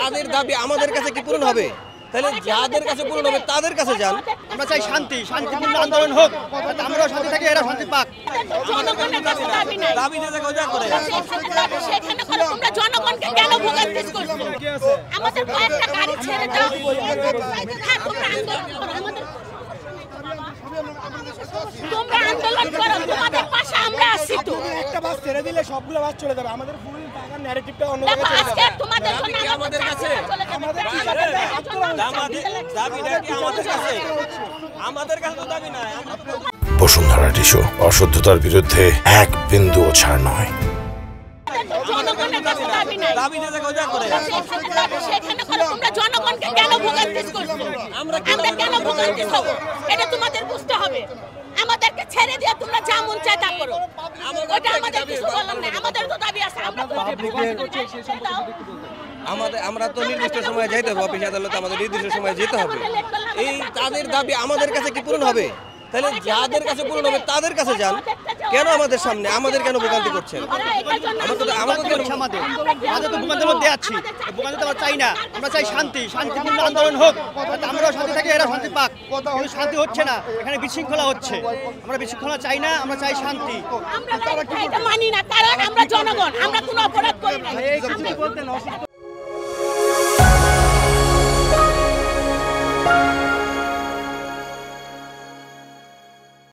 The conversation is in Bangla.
তাদের দাবি আমাদের কাছে কি পূরণ হবে? তাহলে যাদের কাছে পূরণ হবে তাদের কাছে যান। আমরা চাই শান্তি, শান্তিপূর্ণ আন্দোলন হোক, আমরাও শান্তি থাকি, এরা শান্তি পাক। জনগণের কাছে দাবি নাই, দাবি যে জায়গায় করে সেখানে করে তোমরা জনগণকে কেন ভোগান্তিস করছো? আমাদের কয়েকটা গাড়ি ছেড়ে দাও, হ্যাঁ তোমরা আন্দোলন করো, তোমরা আন্দোলন করো, তোমাদের পাশে আমরা আছি তো। একটা বাস ছেড়ে দিলে সবগুলো বাস চলে যাবে, আমাদের ফুল টাকার ন্যারেটিভটা অন্য জায়গায় চলে আজকে যাবে। তোমাদের জন্য আমাদের কাছে দাবিটা কি আমাদের কাছে? আমাদের কাছে তো দাবি নাই। বসুন্ধরা টিস্যু, অশুদ্ধতার বিরুদ্ধে এক বিন্দুও ছাড় নয়। জনগণের কাছে দাবি নাই, দাবি যে জায়গায় করে সেখানে করে তোমরা জনগণকে কেন ভোগান্তিস করছো? আমরা কেন ভোগান্তিস হবো এটা তোমাদের বুঝতে হবে। আমাদেরকে ছেড়ে দিয়ে তোমরা যা মন চায় তা করো, ওটা আমাদের কিছু বলার নাই। আমাদের তো দাবি আছে, আমরা আমরা তো নির্দিষ্ট সময়ে যেতে হবে, অফিস আদালতে আমাদের নির্দিষ্ট সময়ে যেতে হবে। এই তাদের দাবি আমাদের কাছে কি পূরণ হবে? তাহলে যাদের কাছে পূরণ হবে তাদের কাছে যান। কেন আমাদের সামনে আমাদের কেন ভোগান্তি করছেন? আমাদের তো ভোগান্তির মধ্যে আছি, ভোগান্তি আমরা চাই না। আমরা চাই শান্তি, শান্তিপূর্ণ আন্দোলন হোক, আমরাও শান্তি থাকি, এরা শান্তি পাক। কিন্তু শান্তি হচ্ছে না, এখানে বিশৃঙ্খলা হচ্ছে। আমরা বিশৃঙ্খলা চাই না, আমরা চাই শান্তি। আমরা মানি না, কারণ আমরা জনগণ, আমরা কোনো অপরাধ করি না।